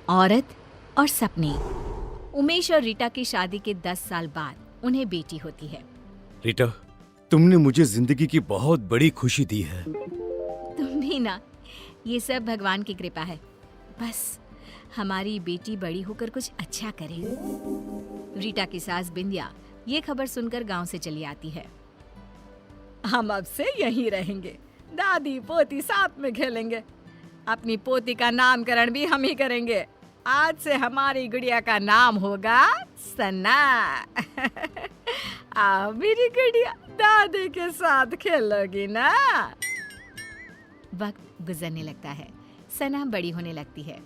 औरत और सपने। उमेश और रीटा की शादी के 10 साल बाद उन्हें बेटी होती है। रीटा, तुमने मुझे जिंदगी की बहुत बड़ी खुशी दी है। तुम भी ना, ये सब भगवान की कृपा है। बस हमारी बेटी बड़ी होकर कुछ अच्छा करे। रीटा की सास बिंदिया ये खबर सुनकर गांव से चली आती है। हम अब से यहीं रहेंगे, दादी पोती साथ में खेलेंगे। अपनी पोती का नामकरण भी हम ही करेंगे। आज से हमारी गुड़िया का नाम होगा सना। आओ मेरी गुड़िया, दादी के साथ खेलोगी ना। वक्त गुजरने लगता है, सना बड़ी होने लगती है।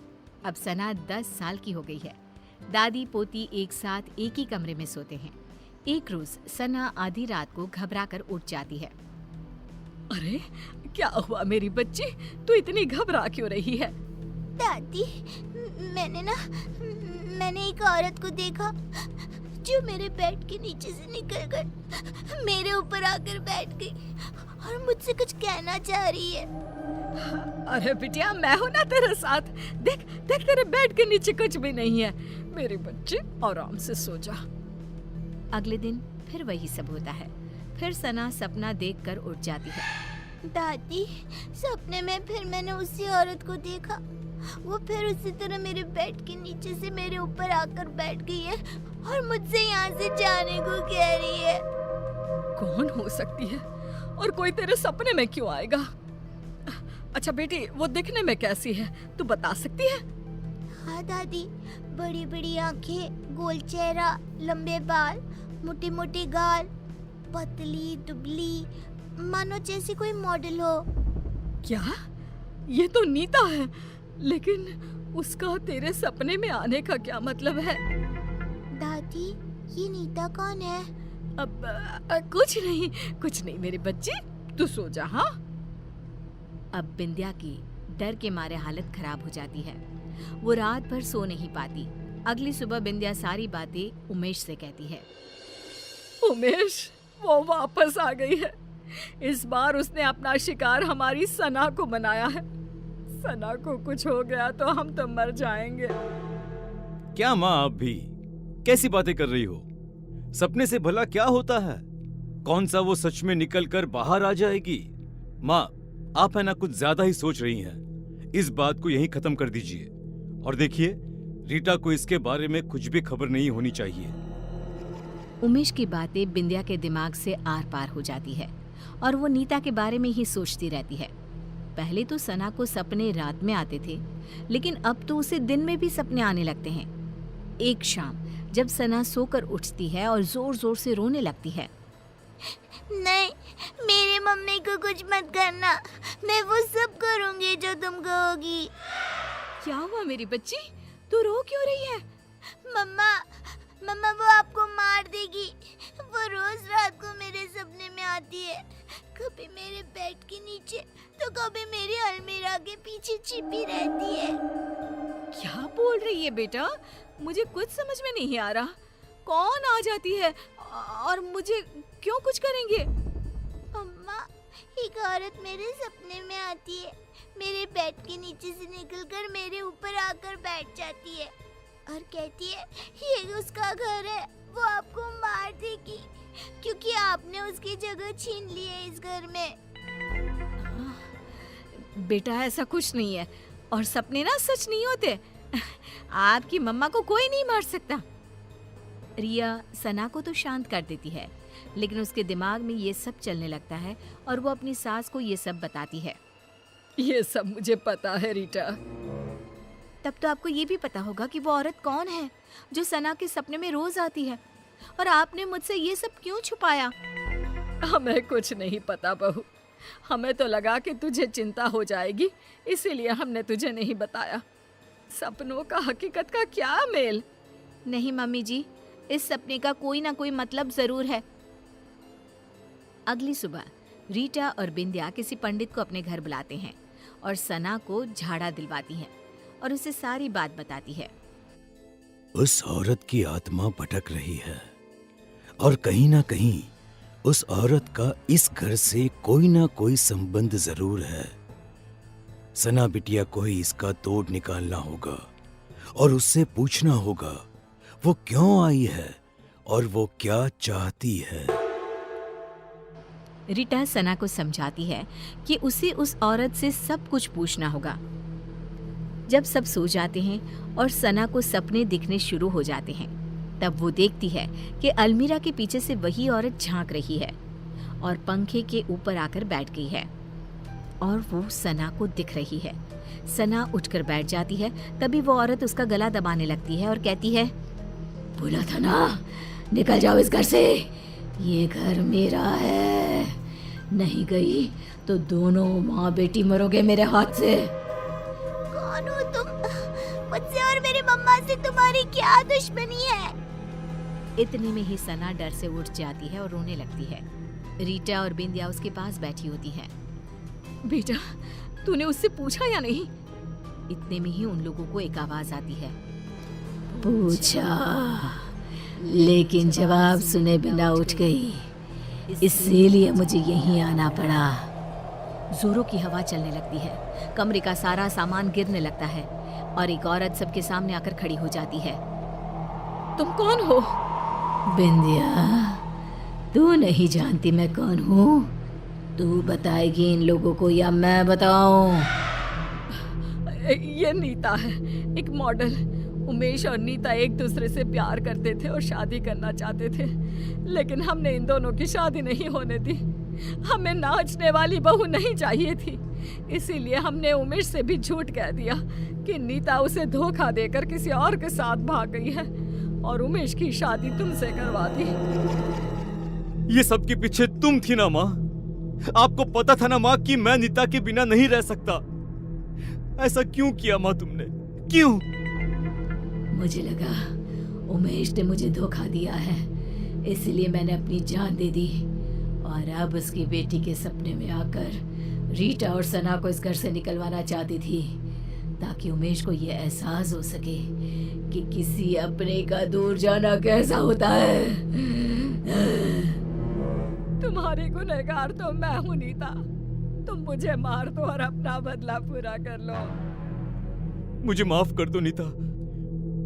अब सना 10 साल की हो गई है। दादी पोती एक साथ एक ही कमरे में सोते हैं। एक रोज सना आधी रात को घबराकर उठ जाती है। अरे क्या हुआ मेरी बच्ची, तू इतनी घबरा क्यों रही है? दादी, मैंने एक औरत को देखा जो मेरे बेड के नीचे से निकलकर मेरे ऊपर आकर बैठ गई और मुझसे कुछ कहना चाह रही है। अरे बिटिया, मैं हूं ना तेरे साथ। देख देख, तेरे बेड के नीचे कुछ भी नहीं है। मेरी बच्ची आराम से सो जा। अगले दिन फिर वही सब होता है। फिर सना सपना देखकर उठ जाती है। दादी, सपने में फिर मैंने उसी औरत को देखा। वो फिर उसी तरह मेरे बेड के नीचे से मेरे ऊपर आकर बैठ गई है और मुझसे यहाँ से जाने को कह रही है। कौन हो सकती है और कोई तेरे सपने में क्यों आएगा? अच्छा बेटी, वो दिखने में कैसी है, तू बता सकती है? हाँ दादी, बड़ी बड़ी आंखें, गोल चेहरा, लंबे बाल, मोटे मोटे गाल, पतली दुबली, मानो जैसे कोई मॉडल हो। क्या? ये तो नीता है, लेकिन उसका तेरे सपने में आने का क्या मतलब है? दादी, ये नीता कौन है? अब कुछ नहीं मेरी बच्ची, तू सो जा। हाँ। अब बिंदिया की डर के मारे हालत खराब हो जाती है। वो रात भर सो नहीं पाती। अगली सुबह बिंदिया सारी बातें उमेश से कहती है। उमेश, वो वापस आ गई है। इस बार उसने अपना शिकार हमारी सना को बनाया है। सना को कुछ हो गया तो हम तो मर जाएंगे। क्या माँ, आप भी कैसी बातें कर रही हो? सपने से भला क्या होता है? कौन सा वो सच में निकल कर बाहर आ जाएगी? माँ, आप है ना कुछ ज्यादा ही सोच रही हैं। इस बात को यहीं खत्म कर दीजिए और देखिए, रीटा को इसके बारे में कुछ भी खबर नहीं होनी चाहिए। उमेश की बातें बिंदिया के दिमाग से आर पार हो जाती है और वो नीता के बारे में ही सोचती रहती है। पहले तो सना को सपने रात में आते थे, लेकिन अब तो उसे दिन में भी सपने आने लगते हैं। एक शाम जब सना सोकर उठती है और जोर जोर से रोने लगती है। नहीं, मेरी मम्मी को कुछ मत करना, मैं वो सब करूंगी जो तुम कहोगी। क्या हुआ मेरी बच्ची, तू रो क्यों रही है? मम्मा वो आपको मार देगी। वो रोज रात को मेरे सपने में आती है, कभी मेरे बेड के नीचे तो कभी मेरी अलमीरा के पीछे छिपी रहती है। क्या बोल रही है बेटा, मुझे कुछ समझ में नहीं आ रहा। कौन आ जाती है और मुझे क्यों कुछ करेंगे? अम्मा, एक औरत मेरे सपने में आती है, मेरे बेड के नीचे से निकलकर मेरे ऊपर आकर बैठ जाती है और कहती है ये उसका घर है, वो आपको मार देगी क्योंकि आपने उसकी जगह छीन ली है इस घर में। बेटा, ऐसा कुछ नहीं है और सपने ना सच नहीं होते। आपकी मम्मा को कोई नहीं मार सकता। रिया सना को तो शांत कर देती है, लेकिन उसके दिमाग में ये सब चलने लगता है और वो अपनी सास को ये सब बताती है। ये सब मुझे पता है रीटा। तब तो आपको ये भी पता होगा कि वो औरत कौन है जो सना के सपने में रोज आती है, और आपने मुझसे ये सब क्यों छुपाया? हमें कुछ नहीं पता बहू, हमें तो लगा कि तुझे चिंता हो जाएगी, इसीलिए हमने तुझे नहीं बताया। सपनों का हकीकत का क्या मेल? नहीं मम्मी जी, इस सपने का कोई ना कोई मतलब जरूर है। अगली सुबह रीटा और बिंदिया किसी पंडित को अपने घर बुलाते हैं और सना को झाड़ा दिलवाती हैं और उसे सारी बात बताती है। उस औरत की आत्मा भटक रही है और कहीं ना कहीं उस औरत का इस घर से कोई ना कोई संबंध जरूर है। सना बिटिया को ही इसका तोड़ निकालना होगा और उससे पूछना होगा वो क्यों आई है और वो क्या चाहती है। रीटा सना को समझाती है कि उसे उस औरत से सब कुछ पूछना होगा। जब सब सो जाते हैं और सना को सपने दिखने शुरू हो जाते हैं, तब वो देखती है कि अलमीरा के पीछे से वही औरत झांक रही है और पंखे के ऊपर आकर बैठ गई है और वो सना को दिख रही है। सना उठकर बैठ जाती है। तभी वो औरत उसका गला दबाने लगती है और कहती है, बोला था ना, निकल जाओ इस घर से, ये घर मेरा है, नहीं गई तो दोनों माँ बेटी मरोगे मेरे हाथ से। कौन हो तुम? मुझसे और मेरी मम्मा से तुम्हारी क्या दुश्मनी है? इतने में ही सना डर से उठ जाती है और रोने लगती है। रीटा और बिंदिया उसके पास बैठी होती हैं। बेटा, तूने उससे पूछा या नहीं? इतने में ही उन लोगों को एक आवाज आती है, पूछा, लेकिन जवाब सुने बिना उठ गई, इसीलिए मुझे यहीं आना पड़ा। जोरों की हवा चलने लगती है, कमरे का सारा सामान गिरने लगता है और एक औरत सबके सामने आकर खड़ी हो जाती है। तुम कौन हो? बिंदिया, तू नहीं जानती मैं कौन हूँ? तू बताएगी इन लोगों को या मैं बताऊं? ये नीता है, एक मॉडल। उमेश और नीता एक दूसरे से प्यार करते थे और शादी करना चाहते थे, लेकिन हमने इन दोनों की शादी नहीं होने दी। हमें नाचने वाली बहू नहीं चाहिए थी, इसीलिए हमने उमेश से भी झूठ कह दिया कि नीता उसे धोखा देकर किसी और के साथ भाग गई है और उमेश की शादी तुमसे करवा दी। ये सब के पीछे तुम थी ना माँ? आपको पता था ना माँ कि मैं नीता के बिना नहीं रह सकता। ऐसा क्यों किया माँ तुमने? क्यों? मुझे लगा उमेश ने मुझे धोखा दिया है, इसलिए मैंने अपनी जान दे दी और अब उसकी बेटी के सपने में आकर रीटा और सना को इस घर से निकलवाना चाहती थी, ताकि उमेश को ये एहसास हो सके कि किसी अपने का दूर जाना कैसा होता है। तुम्हारी गुनहगार तो मैं हूँ नीता, तुम मुझे मार दो और अपना बदला पूरा कर लो। मुझे माफ कर दो नीता,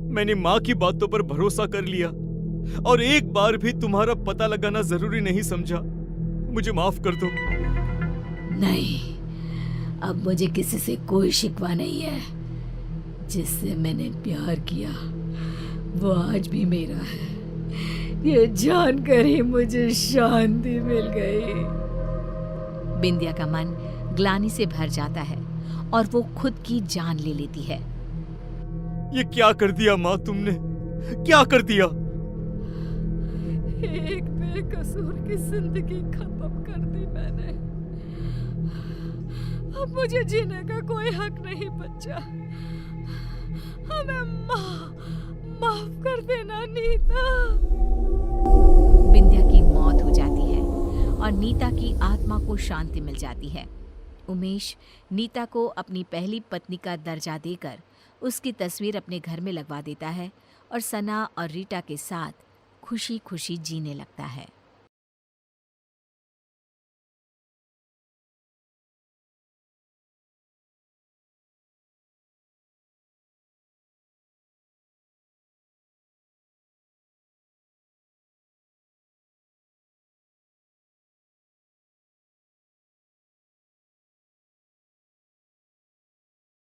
मैंने माँ की बातों पर भरोसा कर लिया और एक बार भी तुम्हारा पता लगाना जरूरी नहीं समझा। मुझे माफ कर दो। नहीं, अब मुझे किसी से कोई शिकवा नहीं है। जिससे मैंने प्यार किया वो आज भी मेरा है। ये जानकर ही मुझे शांति मिल गई। बिंदिया का मन ग्लानि से भर जाता है और वो खुद की जान ले लेती है। ये क्या कर दिया माँ तुमने? क्या कर दिया? एक बेकसूर की जिंदगी खत्म कर दी मैंने। अब मुझे जीने का कोई हक नहीं बचा। हमें माफ कर देना नीता। बिंदिया की मौत हो जाती है और नीता की आत्मा को शांति मिल जाती है। उमेश नीता को अपनी पहली पत्नी का दर्जा देकर उसकी तस्वीर अपने घर में लगवा देता है और सना और रीटा के साथ खुशी खुशी जीने लगता है।